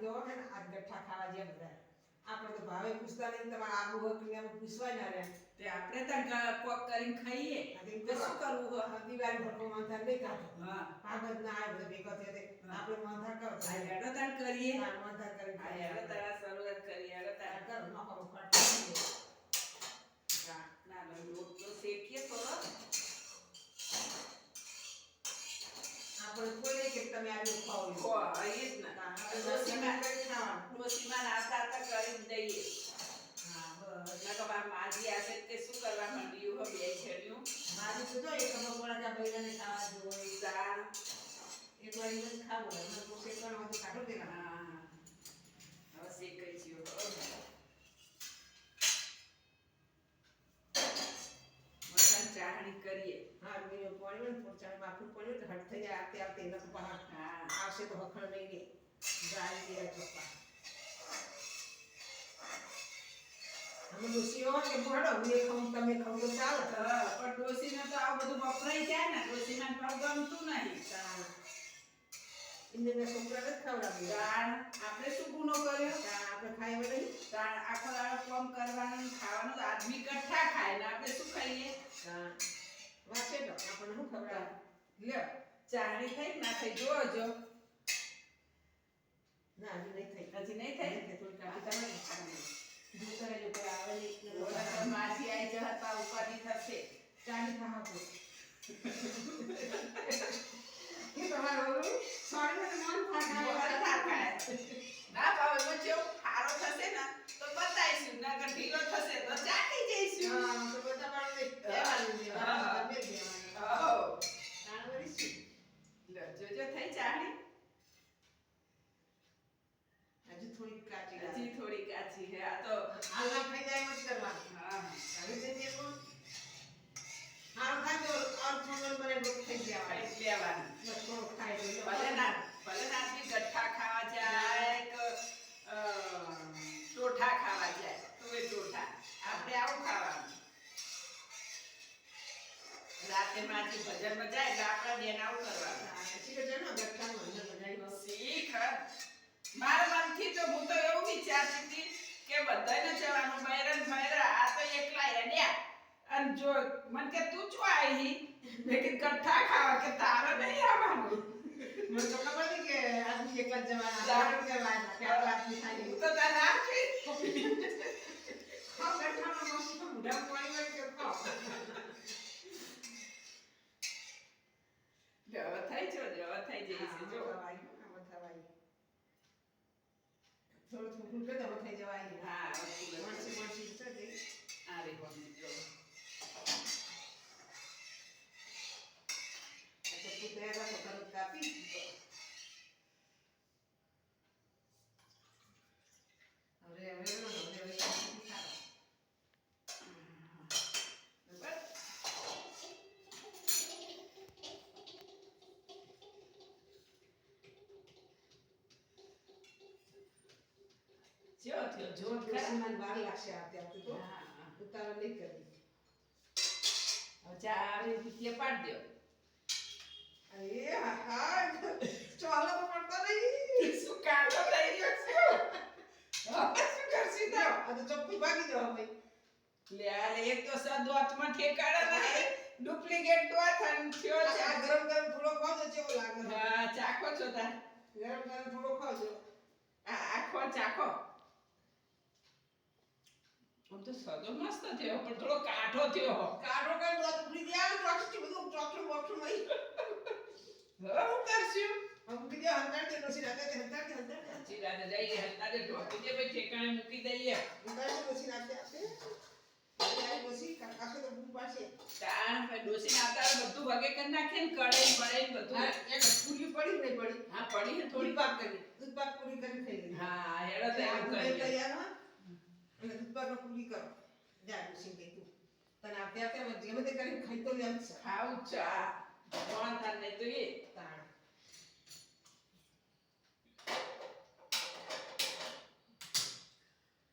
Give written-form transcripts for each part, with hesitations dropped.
તો હે ને આ ગઠ્ઠા ખાવા જેમ બધા આપણે તો ભાવે પૂછતા નહીં તમારે આબુ હક ને આમ પૂછવાય ના રે તે આપણે ત્યાં કોક કરીને ખાઈએ તો શું કરવું હો દિવાળી ભરકો મંથા નહીં ખાતો હા કાગજ ના આવે બધો ભેગો થયો તે આપણે મંથા કરો આ હેડો તાણ કરીએ મંથા કરી આ હેડો તારા શરૂઆત કરીએ હેડો તાર કરો નખરો ફાટી હા ના લોટ તો શેકીએ થોડો આપણે કોઈ કે તમે આજો ખાઓ કો આઈએ જ ના ડોસીમાં નાસ્તા આવતા કરી જ દઈએ હા બસ એટલે કે માજી આશે કે શું કરવા માંડ્યું હો બે છેડ્યું મારી તો જો એક મકોડા કા બૈરાને ખાવા જોઈ તાણ એક વાર એને ખાવો મને તો શેકવાનો હતો કાઢો દેલા હા હવે શેકાઈ ગયો મસાન ચાહણી કરીએ હા મેં પાણી ને પોચાને બાફું પડ્યું તો હટ થઈ જાય આતે આતે ન તો બહાર હા આવશે તો હખણ નહીં ને ગાય દે ચોપા અમે ડોસીઓ કે મોડો મેં ખાઉં તમે ખાવ તો ચાલે પણ ડોસીને તો આ બધું વપરાઈ જાય ને ડોસીને તો ગમતું નહીં ઇન્દને છોકરા ને ખવડાવી તાણ આપણે શું ગુનો કર્યો આપણે ખાઈ નહીં તાણ આખો દાડો કામ કરવાનું ખાવાનું તો આદમી કઠ્ઠા ખાય ને આપણે શું ખાઈએ વાંચે તો આપણને શું ખબર લ્યો ચાણી થઈ ના થઈ જોજો ના હજી નહીં થઈ હજી નહીં થઈ કે થોડી કાઢી તમે જો કરે જો કોઈ આવે નહીં ઓલા માસી આઈ જતા ઉપાધિ થશે ચાલી ખાવા પો કે તમારું સોરી મને મન થાય ના ભાવ એમાં જેવું સારો થશે ને તો બતાઈશું નકર ઢીલો થશે તો ચાટી જઈશું હા તો બધા બાળને કહેવાનું દેવાનું તમે દેવાનું હો તાણવરી શું લો જોજો થઈ ચાણી હજી થોડી કાચી હજી થોડી કાચી છે આ તો હાલમાં થઈ જાય મત કરવાનું હા હવે તે કોણ હાલ ખાજો ઓર છોકરો બને રોક થઈ ગયા ખાઈ લેવાનું બસ થોડો ખાઈ લો ભલે ના ગઠ્ઠા ખાવા જાય કે ટોઠા ખાવા જાય તો એ ટોઠા આપણે આવું ખાવાનું રાતે માથી ભજનમાં જાય એટલે આપણે બેન આવું કરવાનું પછી કે જનો ગઠ્ઠાનો અંદર બનાવી શીખ મારા મનથી તો હું તો એવું વિચારતી હતી કે બધાને જવાનું બૈરન ભૈરા આ તો એકલા હેડ્યા અને જો મન કે તું છો આવી લેકિન ગઠ્ઠા ખાવા કે તારે નહીં આવવાનું મને તો ખબર નહીં કે આદમી એકલા જવાના દારૂ કરવાના કે આપણા આદમી થાય હું તો તારે ના કહી ખાવ ગઠ્ઠાનો મસ્ત મુઢા પાણી વાળી કે ખાવ જવા થઈ જશે જો થોડું થોડું કે દવા થઈ જવાય હા માણસી માણસી છે તે આ રે કોની જો તો પુતેરા તો કરું કાપી હવે જો થયો જો કૃષ્ણમાન વાર લાગશે આપતે તો હા ઉતાવળ નહીં કરવી હવે ચા આવી પીએ પાડ દો અરે હા ચાલો તો પડતા નહીં શું કાઢો થઈ ગયો છે હવે શું કરશી તો આ તો ચોખ્ખું ભાગી જાવ ભાઈ લે આ લે એક તો સદવાતમાં ઠેકાડા નહીં ડુપ્લિકેટ દોત થયો છે આ ગરમ ગરમ થોડો ખાવજો કેવો લાગે હા ચાખો છો તાર ગરમ ગરમ થોડો ખાવજો આ આખો ચાખો આમ તો સદો મસ્ત થયો પણ થોડો કાઠો થયો કાઢો કઈ દોત ઉડી ગયા ચોકસી બધું ચોકસું બોક્સું મઈ હવે હું કરશું હમ કીધું હંતાર કે નસી રાખે કે હંતાર ચીરાને જઈએ હંતારે ઢોકી દે ભાઈ ઠેકાણે મૂકી દઈએ હંતાર કે નસી રાખે આપે આઈ નસી કાકા તો બૂમ પાશે તાણ ભાઈ ડોસીને આવતા બધું વગે કરી નાખીએ ને કડાઈ બળાઈ બધું એક પૂરી પડી નહીં પડી હા પડી છે થોડી થોડી પાક કરી દૂધ પાક પૂરી કરી ખાઈ ગઈ હા હેડો તો એવું આ કરીએ તૈયાર હા અને દૂધ પાક પૂરી કરો જા નસી કે તું તને આપતે આપતે જેમ તે કરી ખાઈ તો લેમ છે ખાવું ચા કોણ તાર નહીં તો એ તાણ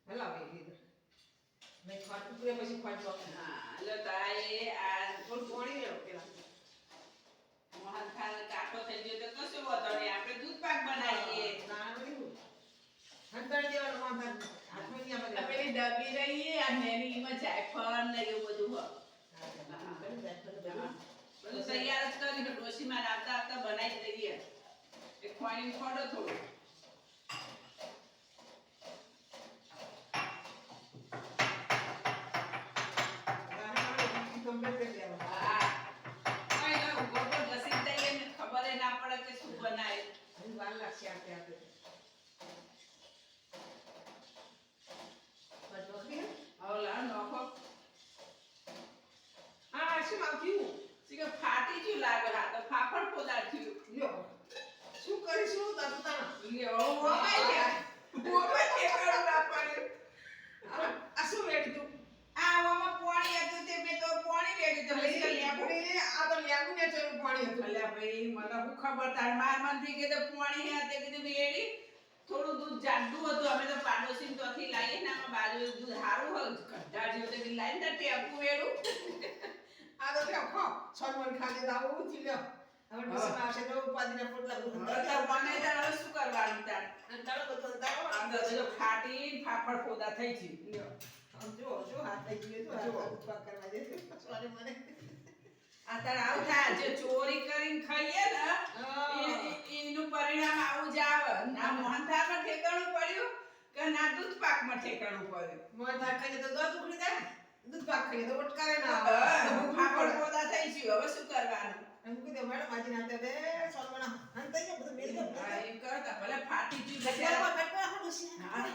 હલા ભાઈ મેં ખાટ ટુકડે પછી ખાટ પાક હા લો તાએ આ થોડું પાણી લેવો પેલા મોહન થાળ કાઠો થઈ ગયો તો કશું વાંધો નહીં આપણે દૂધ પાક બનાવીએ ના નહીં આ મેનીમાં જાયફળ ને એવું બધું હોય. બધું તૈયાર જ કરી ડોશીમાં આવતા આવતા બનાવી દઈએ. એ ખોણી ખોડો થોડું. હા. કોઈ ના ઊભો તો ઘસી દઈએ ને ખબર ય ના પડે કે શું બનાય. હવે લાવ નોખો. શી કે ફાટી ગયું લાગે હા તો ફાફડ ફોદા થયું. શું કરીશું તારું તારા લ્યો ઓમાય છે. ઓમાય છે કરું ના પડ્યું. આ શું રેડી તું આ ઓમાં પાણી હતું તે મેં તો પાણી રેડી તો પછી લેબુ. આ તો લેબુ ને ચરું પાણી હતું અલ્યા ભાઈ મને હું ખબર તાર માર મનથી કે તો પાણી હે તે કીધું વેડી થોડું દૂધ જાડું હતું અમે તો પાડોશી તોથી લાવીએ ને આમાં બાજુ દૂધ સારું હોય ગઢા જેવું તે લાઈને ટેપું વેડું. આ તો કે ખો સોનવન ખાને દાવ ઉઠી લ્યો હવે બસ આવશે તો ઉપાદીના પોટલા હવે દૂધ તો બને તાર હવે શું કરવાનું તાર. અને તારો તો દાવ આમ તો ફાટી ફાફડ ફોદા થઈ ગઈ. લ્યો આમ જો હાથ થઈ ગયો તો આ ઉત્પાદ કરવા દે સોરી મને આ તાર આવું થાય જે ચોરી કરીને ખાઈએ ને એનું પરિણામ આવું જ આવે. ના મોહનથાળમાં ઠેકાણું પડ્યું કે ના દૂધ પાકમાં ઠેકાણું પડ્યું. મોઢા ખાઈને તો દૂધ ઉખડી જાય દૂધ પાક ખાઈએ તો વટકારે ના ફાફડ ફોદા થઈ ગયું હવે શું કરવાનું. એમ કીધું મેડમ આજે નાતે બે સોનવન હંતાઈ ગયો બધું મેલ ગયો હા, એમ કરતા ભલે ફાટી ગયું ગટવા બચારા. ગટવા હડું છે હા,